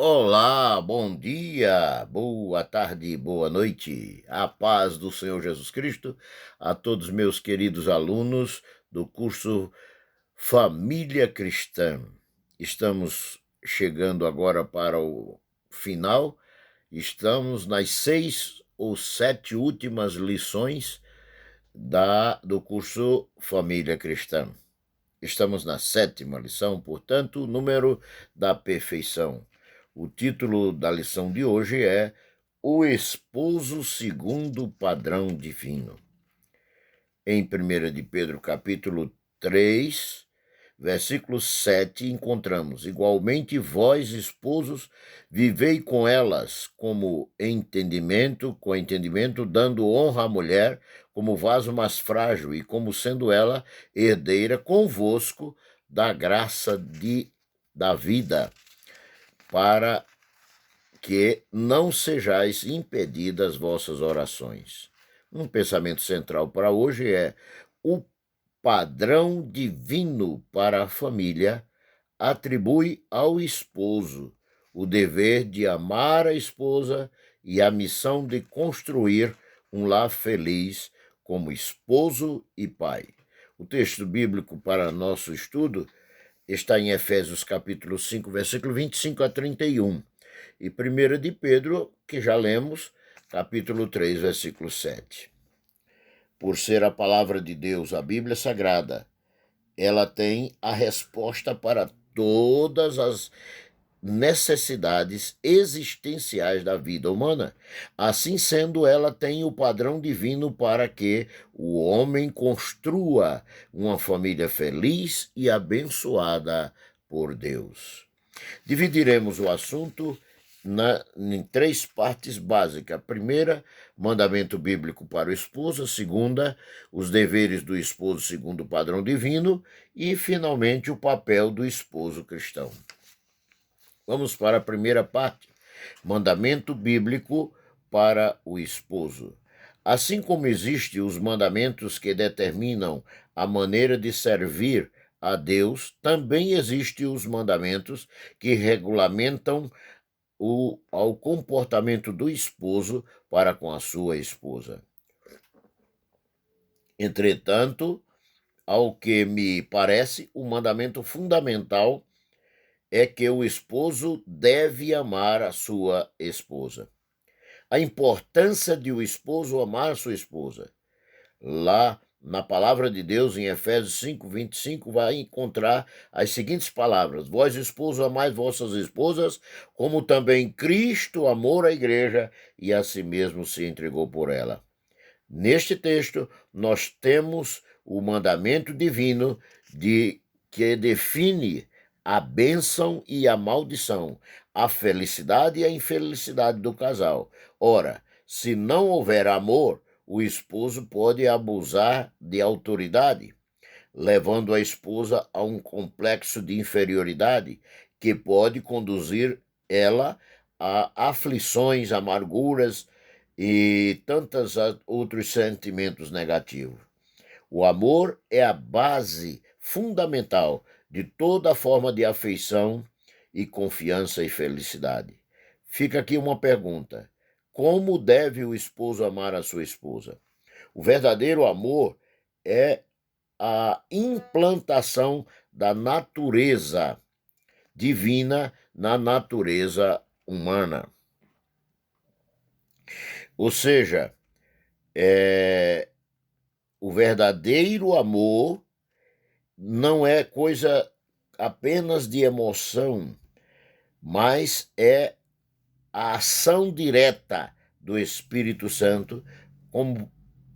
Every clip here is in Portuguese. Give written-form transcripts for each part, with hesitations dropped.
Olá, bom dia, boa tarde, boa noite. A paz do Senhor Jesus Cristo a todos meus queridos alunos do curso Família Cristã. Estamos chegando agora para o final. Estamos nas 6 ou 7 últimas lições do curso Família Cristã. Estamos na 7ª lição, portanto, o número da perfeição. O título da lição de hoje é O Esposo segundo o Padrão Divino. Em 1 de Pedro, capítulo 3, versículo 7, encontramos: Igualmente vós, esposos, vivei com elas com entendimento, dando honra à mulher como vaso mais frágil e como sendo ela herdeira convosco da graça da vida, para que não sejais impedidas vossas orações. Um pensamento central para hoje é o padrão divino para a família atribui ao esposo o dever de amar a esposa e a missão de construir um lar feliz como esposo e pai. O texto bíblico para nosso estudo está em Efésios capítulo 5, versículo 25 a 31, e 1 de Pedro, que já lemos, capítulo 3, versículo 7. Por ser a palavra de Deus, a Bíblia Sagrada, ela tem a resposta para todas as necessidades existenciais da vida humana. Assim sendo, ela tem o padrão divino para que o homem construa uma família feliz e abençoada por Deus. Dividiremos o assunto em 3 partes básicas. A primeira, mandamento bíblico para o esposo. A segunda, os deveres do esposo segundo o padrão divino. E, finalmente, o papel do esposo cristão. Vamos para a primeira parte, mandamento bíblico para o esposo. Assim como existem os mandamentos que determinam a maneira de servir a Deus, também existem os mandamentos que regulamentam ao comportamento do esposo para com a sua esposa. Entretanto, ao que me parece, o mandamento fundamental é que o esposo deve amar a sua esposa. A importância de o esposo amar a sua esposa. Lá na palavra de Deus, em Efésios 5, 25, vai encontrar as seguintes palavras: Vós, esposos, amais vossas esposas, como também Cristo amou a igreja e a si mesmo se entregou por ela. Neste texto, nós temos o mandamento divino que define a bênção e a maldição, a felicidade e a infelicidade do casal. Ora, se não houver amor, o esposo pode abusar de autoridade, levando a esposa a um complexo de inferioridade que pode conduzir ela a aflições, amarguras e tantos outros sentimentos negativos. O amor é a base fundamental de toda forma de afeição e confiança e felicidade. Fica aqui uma pergunta: como deve o esposo amar a sua esposa? O verdadeiro amor é a implantação da natureza divina na natureza humana. Ou seja, o verdadeiro amor não é coisa apenas de emoção, mas é a ação direta do Espírito Santo, como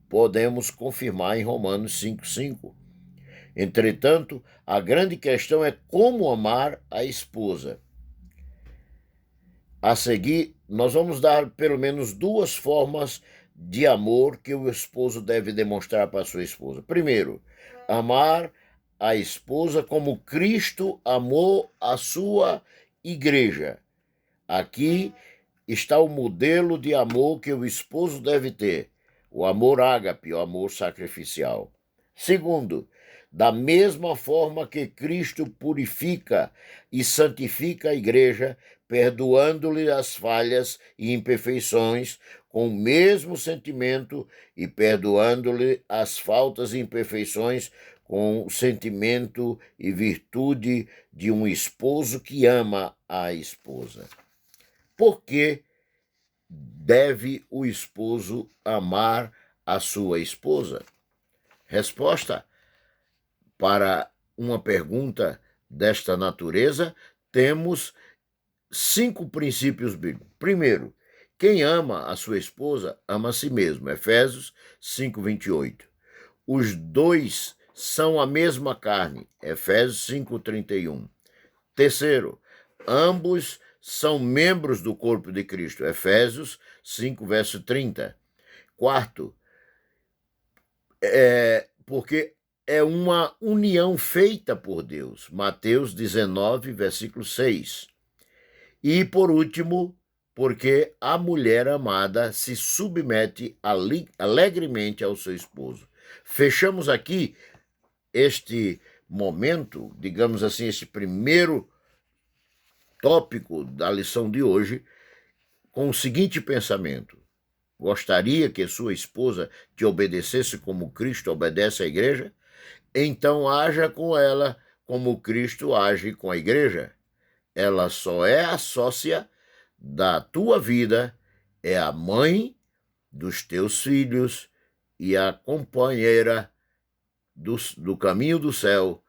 podemos confirmar em Romanos 5,5. Entretanto, a grande questão é como amar a esposa. A seguir, nós vamos dar pelo menos 2 formas de amor que o esposo deve demonstrar para a sua esposa. Primeiro, amar a esposa como Cristo amou a sua igreja. Aqui está o modelo de amor que o esposo deve ter, o amor ágape, o amor sacrificial. Segundo, da mesma forma que Cristo purifica e santifica a igreja perdoando-lhe as falhas e imperfeições com o mesmo sentimento e perdoando-lhe as faltas e imperfeições com o sentimento e virtude de um esposo que ama a esposa. Por que deve o esposo amar a sua esposa? Resposta: para uma pergunta desta natureza, temos 5 princípios bíblicos. Primeiro, quem ama a sua esposa ama a si mesmo. Efésios 5:28. Os dois são a mesma carne. Efésios 5:31. Terceiro, ambos são membros do corpo de Cristo. Efésios 5, verso 30. Quarto, porque é uma união feita por Deus. Mateus 19, versículo 6. E, por último, porque a mulher amada se submete alegremente ao seu esposo. Fechamos aqui este momento, digamos assim, este primeiro tópico da lição de hoje, com o seguinte pensamento: gostaria que sua esposa te obedecesse como Cristo obedece à igreja? Então haja com ela como Cristo age com a igreja. Ela só é a sócia da tua vida, é a mãe dos teus filhos e a companheira do caminho do céu.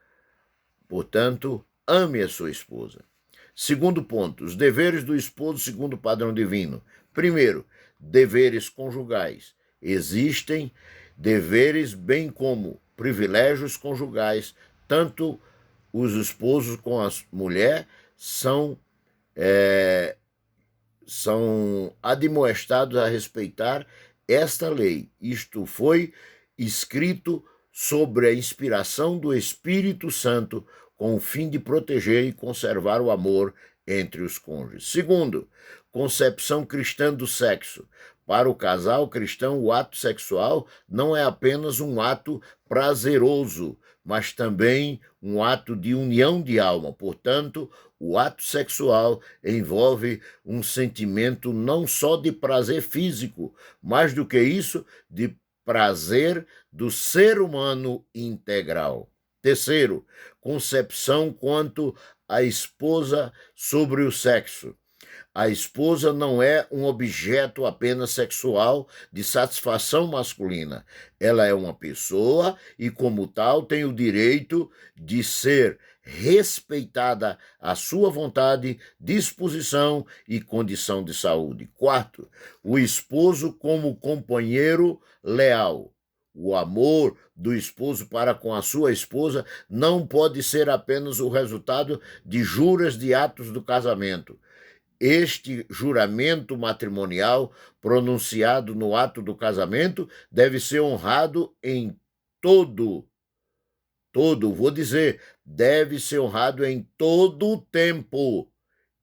Portanto, ame a sua esposa. Segundo ponto, os deveres do esposo segundo o padrão divino. Primeiro, deveres conjugais. Existem deveres bem como privilégios conjugais. Tanto os esposos com a mulher são admoestados a respeitar esta lei. Isto foi escrito sobre a inspiração do Espírito Santo com o fim de proteger e conservar o amor entre os cônjuges. Segundo, concepção cristã do sexo. Para o casal cristão, o ato sexual não é apenas um ato prazeroso, mas também um ato de união de alma. Portanto, o ato sexual envolve um sentimento não só de prazer físico, mais do que isso, de prazer do ser humano integral. Terceiro, concepção quanto à esposa sobre o sexo. A esposa não é um objeto apenas sexual de satisfação masculina. Ela é uma pessoa e, como tal, tem o direito de ser respeitada a sua vontade, disposição e condição de saúde. Quarto, o esposo como companheiro leal. O amor do esposo para com a sua esposa não pode ser apenas o resultado de juras de atos do casamento. Este juramento matrimonial, pronunciado no ato do casamento, deve ser honrado em deve ser honrado em todo o tempo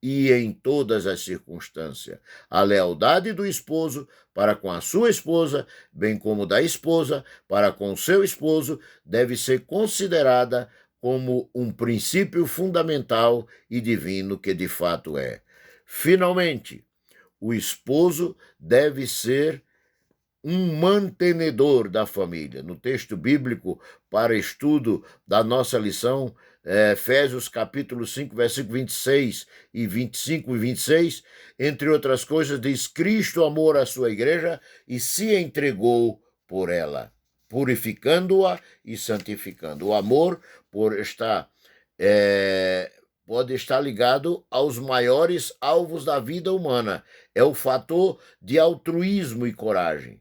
e em todas as circunstâncias. A lealdade do esposo para com a sua esposa, bem como da esposa para com o seu esposo, deve ser considerada como um princípio fundamental e divino que de fato é. Finalmente, o esposo deve ser um mantenedor da família. No texto bíblico para estudo da nossa lição, Efésios capítulo 5, versículo 26 e 25 e 26, entre outras coisas, diz: Cristo amou a sua igreja e se entregou por ela, purificando-a e santificando. O amor pode estar ligado aos maiores alvos da vida humana. É o fator de altruísmo e coragem.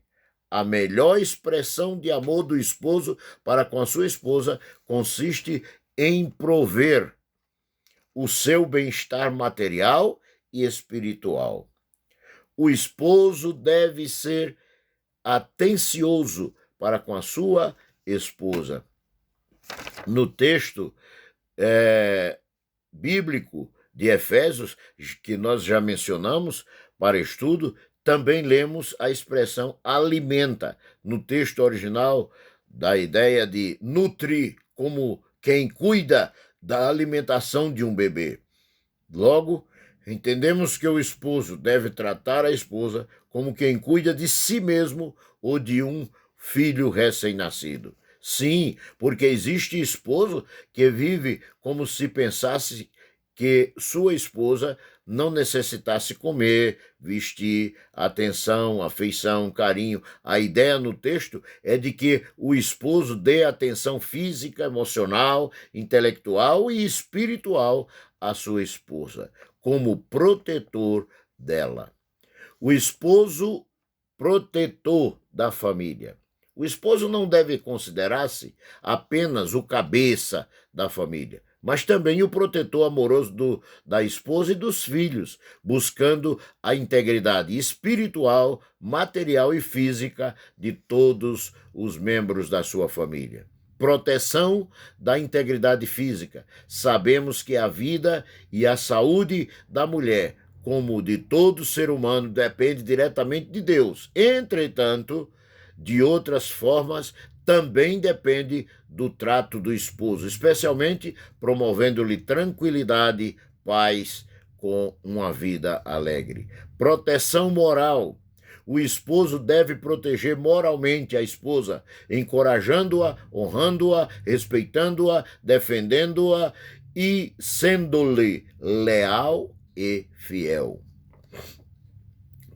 A melhor expressão de amor do esposo para com a sua esposa consiste em prover o seu bem-estar material e espiritual. O esposo deve ser atencioso para com a sua esposa. No texto bíblico de Efésios, que nós já mencionamos para estudo, também lemos a expressão alimenta. No texto original, da ideia de nutrir, como quem cuida da alimentação de um bebê. Logo, Entendemos que o esposo deve tratar a esposa como quem cuida de si mesmo ou de um filho recém-nascido. Sim, porque existe esposo que vive como se pensasse que sua esposa não necessitasse comer, vestir, atenção, afeição, carinho. A ideia no texto é de que o esposo dê atenção física, emocional, intelectual e espiritual à sua esposa, como protetor dela. O esposo protetor da família. O esposo não deve considerar-se apenas o cabeça da família, mas também o protetor amoroso da esposa e dos filhos, buscando a integridade espiritual, material e física de todos os membros da sua família. Proteção da integridade física. Sabemos que a vida e a saúde da mulher, como de todo ser humano, depende diretamente de Deus. Entretanto, de outras formas, também depende do trato do esposo, especialmente promovendo-lhe tranquilidade, paz, com uma vida alegre. Proteção moral. O esposo deve proteger moralmente a esposa, encorajando-a, honrando-a, respeitando-a, defendendo-a e sendo-lhe leal e fiel.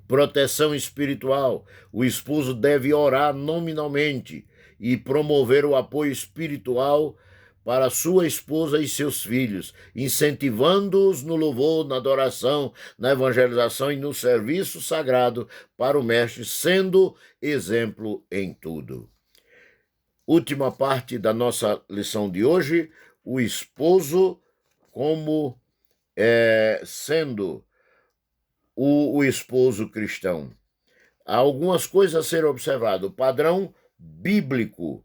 Proteção espiritual. O esposo deve orar nominalmente e promover o apoio espiritual para sua esposa e seus filhos, incentivando-os no louvor, na adoração, na evangelização e no serviço sagrado para o Mestre, sendo exemplo em tudo. Última parte da nossa lição de hoje, o esposo como sendo o esposo cristão. Há algumas coisas a ser observado. O padrão bíblico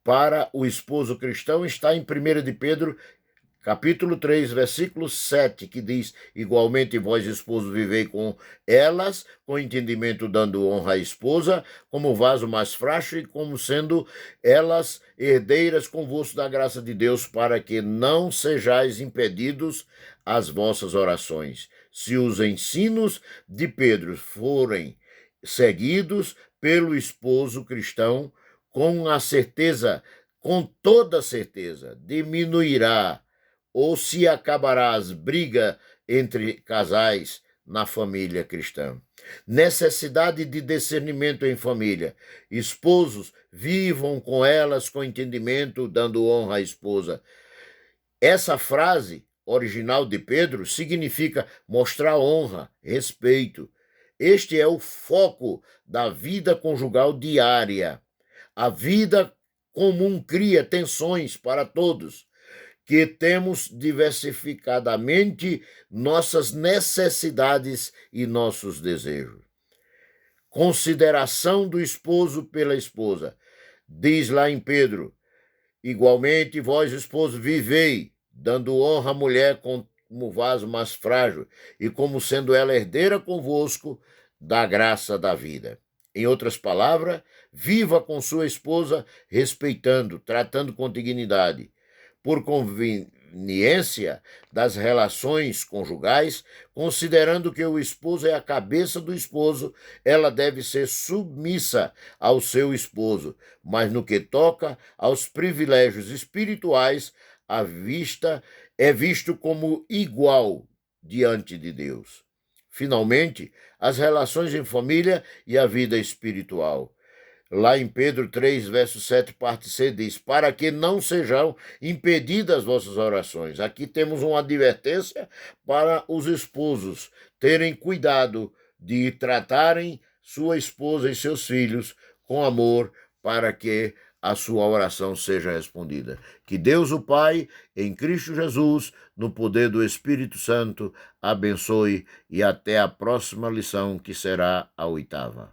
para o esposo cristão está em 1 de Pedro, capítulo 3, versículo 7, que diz: igualmente vós, esposos, vivei com elas, com entendimento, dando honra à esposa, como vaso mais frágil, e como sendo elas herdeiras convosco da graça de Deus, para que não sejais impedidos as vossas orações. Se os ensinos de Pedro forem seguidos pelo esposo cristão, com a certeza, com toda certeza, diminuirá ou se acabará as brigas entre casais na família cristã. Necessidade de discernimento em família. Esposos, vivam com elas com entendimento, dando honra à esposa. Essa frase original de Pedro significa mostrar honra, respeito. Este é o foco da vida conjugal diária. A vida comum cria tensões para todos, que temos diversificadamente nossas necessidades e nossos desejos. Consideração do esposo pela esposa. Diz lá em Pedro: igualmente vós, esposos, vivei, dando honra à mulher como vaso mais frágil, e como sendo ela herdeira convosco da graça da vida. Em outras palavras, viva com sua esposa respeitando, tratando com dignidade. Por conveniência das relações conjugais, considerando que o esposo é a cabeça do esposo, ela deve ser submissa ao seu esposo, mas no que toca aos privilégios espirituais, é visto como igual diante de Deus. Finalmente, as relações em família e a vida espiritual. Lá em Pedro 3, verso 7, parte C, diz: para que não sejam impedidas as vossas orações. Aqui temos uma advertência para os esposos terem cuidado de tratarem sua esposa e seus filhos com amor, para que a sua oração seja respondida. Que Deus o Pai, em Cristo Jesus, no poder do Espírito Santo, abençoe e até a próxima lição, que será a 8ª.